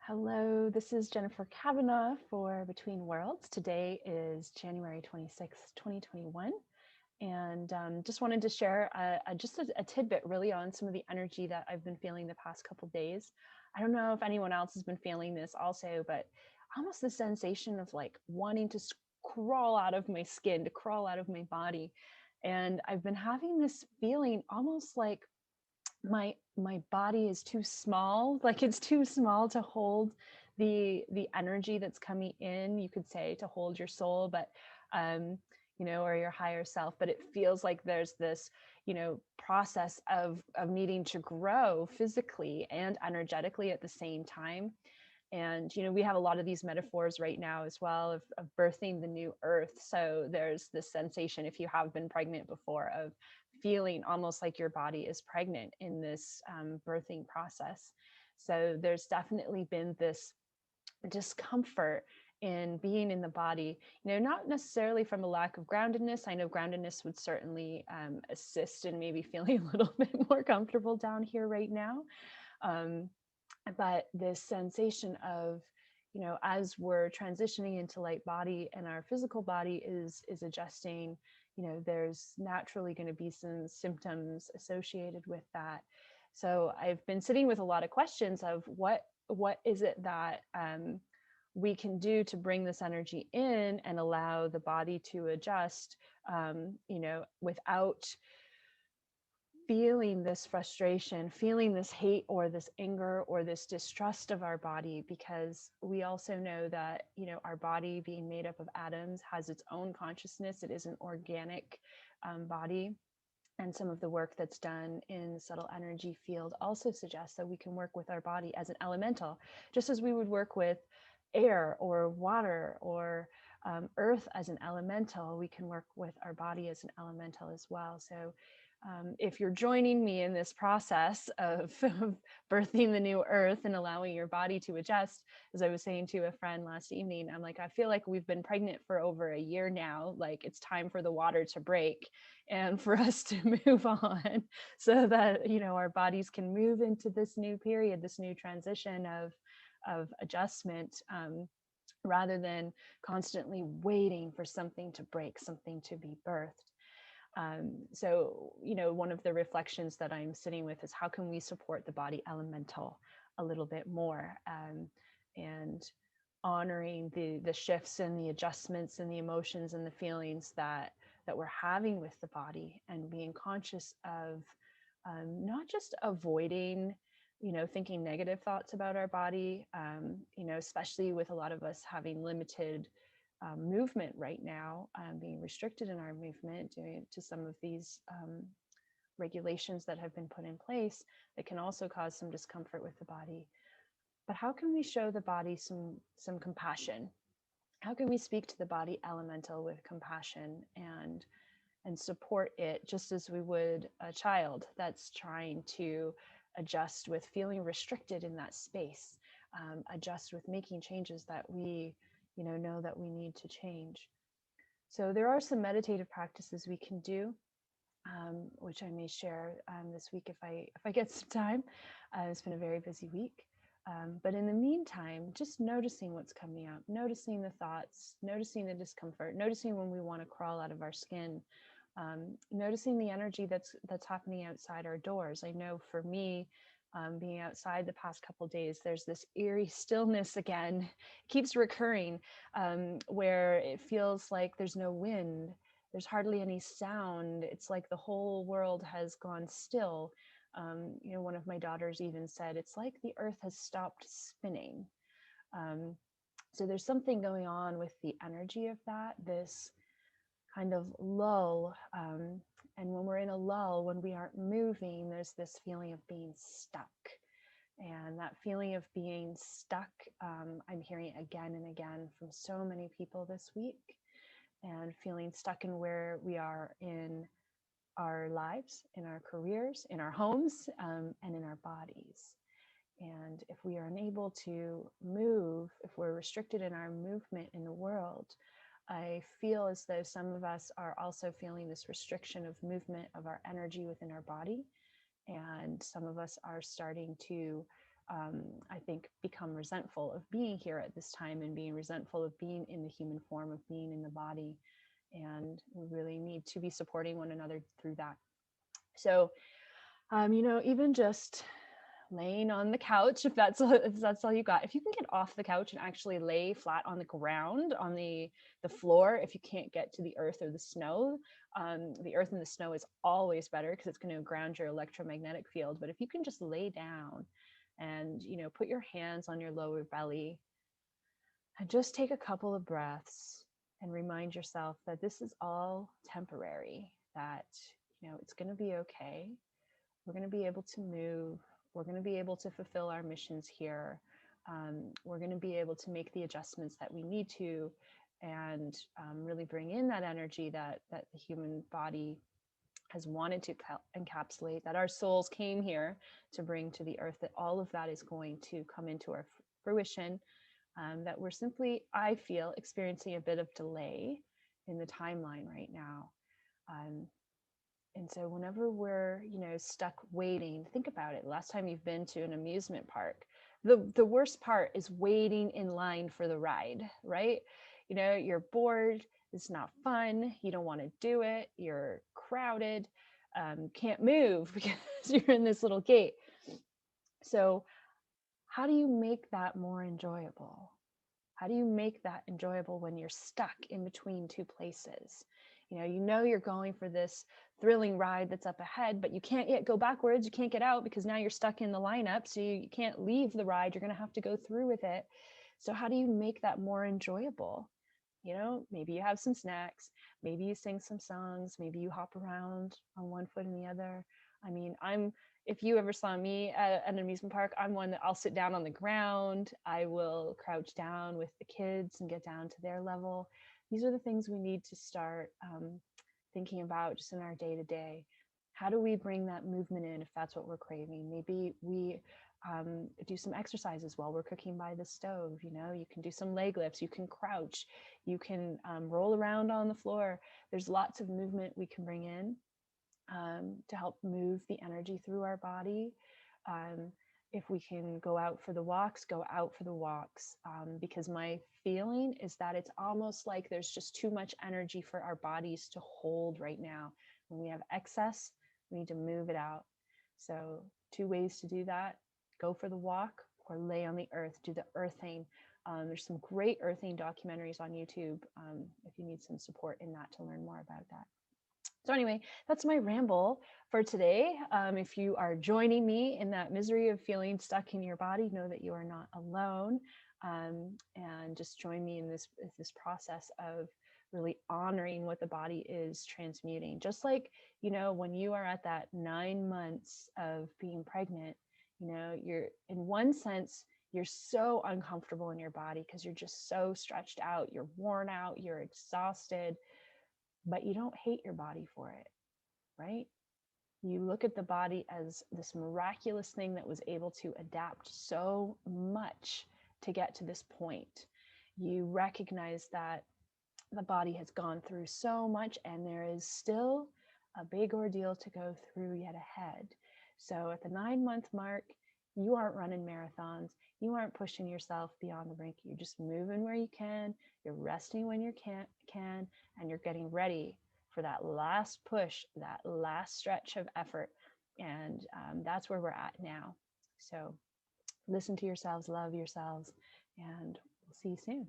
Hello, this is Jennifer Kavanaugh for Between Worlds. Today is January 26th, 2021. And just wanted to share a tidbit really on some of the energy that I've been feeling the past couple days. I don't know if anyone else has been feeling this also, but almost the sensation of like wanting to crawl out of my skin, to crawl out of my body. And I've been having this feeling almost like my body is too small, like it's too small to hold the energy that's coming in, you could say, to hold your soul, but um or your higher self. But it feels like there's this process of needing to grow physically and energetically at the same time. And we have a lot of these metaphors right now as well of birthing the new earth. So there's this sensation, if you have been pregnant before, of feeling almost like your body is pregnant in this birthing process. So there's definitely been this discomfort in being in the body, not necessarily from a lack of groundedness. I know groundedness would certainly assist in maybe feeling a little bit more comfortable down here right now. um, but this sensation of, as we're transitioning into light body and our physical body is adjusting, there's naturally going to be some symptoms associated with that. So I've been sitting with a lot of questions of what is it that we can do to bring this energy in and allow the body to adjust, without feeling this frustration, feeling this hate or this anger or this distrust of our body. Because we also know that, our body, being made up of atoms, has its own consciousness. It is an organic body. And some of the work that's done in the subtle energy field also suggests that we can work with our body as an elemental, just as we would work with air or water or earth as an elemental. We can work with our body as an elemental as well. So if you're joining me in this process of birthing the new earth and allowing your body to adjust, as I was saying to a friend last evening, I'm like, I feel like we've been pregnant for over a year now. Like, it's time for the water to break and for us to move on, so that our bodies can move into this new period, this new transition of adjustment, rather than constantly waiting for something to break, something to be birthed. So, one of the reflections that I'm sitting with is, how can we support the body elemental a little bit more, and honoring the shifts and the adjustments and the emotions and the feelings that we're having with the body, and being conscious of not just avoiding, thinking negative thoughts about our body, especially with a lot of us having limited movement right now, being restricted in our movement due to some of these regulations that have been put in place that can also cause some discomfort with the body. But how can we show the body some compassion? How can we speak to the body elemental with compassion and support it, just as we would a child that's trying to adjust with feeling restricted in that space, adjust with making changes that we know that we need to change. So there are some meditative practices we can do, which I may share this week if I get some time. It's been a very busy week. But in the meantime, just noticing what's coming up, noticing the thoughts, noticing the discomfort, noticing when we want to crawl out of our skin, noticing the energy that's happening outside our doors. I know for me, being outside the past couple of days, there's this eerie stillness again. It keeps recurring, where it feels like there's no wind, there's hardly any sound. It's like the whole world has gone still. One of my daughters even said, it's like the earth has stopped spinning. Um, so there's something going on with the energy of that, this kind of lull. And when we're in a lull, when we aren't moving, there's this feeling of being stuck. And that feeling of being stuck, I'm hearing again and again from so many people this week, and feeling stuck in where we are in our lives, in our careers, in our homes, and in our bodies. And if we are unable to move, if we're restricted in our movement in the world, I feel as though some of us are also feeling this restriction of movement of our energy within our body. And some of us are starting to I think, become resentful of being here at this time and being resentful of being in the human form, of being in the body. And we really need to be supporting one another through that. So, even just laying on the couch, if that's all you got, if you can get off the couch and actually lay flat on the ground, on the floor, if you can't get to the earth or the snow, the earth and the snow is always better because it's going to ground your electromagnetic field. But if you can just lay down and put your hands on your lower belly and just take a couple of breaths and remind yourself that this is all temporary, that it's going to be okay. We're going to be able to move. We're going to be able to fulfill our missions here. We're going to be able to make the adjustments that we need to, and really bring in that energy that the human body has wanted to encapsulate, that our souls came here to bring to the earth, that all of that is going to come into our fruition, that we're simply, I feel, experiencing a bit of delay in the timeline right now. And so whenever we're, stuck waiting, think about it. Last time you've been to an amusement park, the worst part is waiting in line for the ride, right? You're bored, it's not fun, you don't want to do it, you're crowded, can't move because you're in this little gate. So how do you make that more enjoyable? How do you make that enjoyable when you're stuck in between two places? You're going for this thrilling ride that's up ahead, but you can't yet go backwards. You can't get out because now you're stuck in the lineup. So you can't leave the ride. You're going to have to go through with it. So how do you make that more enjoyable? Maybe you have some snacks. Maybe you sing some songs. Maybe you hop around on one foot and the other. I mean, if you ever saw me at an amusement park, I'm one that I'll sit down on the ground. I will crouch down with the kids and get down to their level. These are the things we need to start thinking about just in our day-to-day. How do we bring that movement in if that's what we're craving? Maybe we do some exercises while we're cooking by the stove. You can do some leg lifts, you can crouch, you can roll around on the floor. There's lots of movement we can bring in to help move the energy through our body. If we can go out for the walks, go out for the walks, because my feeling is that it's almost like there's just too much energy for our bodies to hold right now. When we have excess, we need to move it out. So 2 ways to do that: go for the walk or lay on the earth, do the earthing. There's some great earthing documentaries on YouTube if you need some support in that to learn more about that. So anyway, that's my ramble for today. If you are joining me in that misery of feeling stuck in your body, know that you are not alone, and just join me in this process of really honoring what the body is transmuting. Just like, when you are at that 9 months of being pregnant, you're, in one sense, you're so uncomfortable in your body because you're just so stretched out, you're worn out, you're exhausted, but you don't hate your body for it, right? You look at the body as this miraculous thing that was able to adapt so much to get to this point. You recognize that the body has gone through so much and there is still a big ordeal to go through yet ahead. So at the 9-month mark, you aren't running marathons. You aren't pushing yourself beyond the brink. You're just moving where you can. You're resting when you can, and you're getting ready for that last push, that last stretch of effort. And that's where we're at now. So listen to yourselves, love yourselves, and we'll see you soon.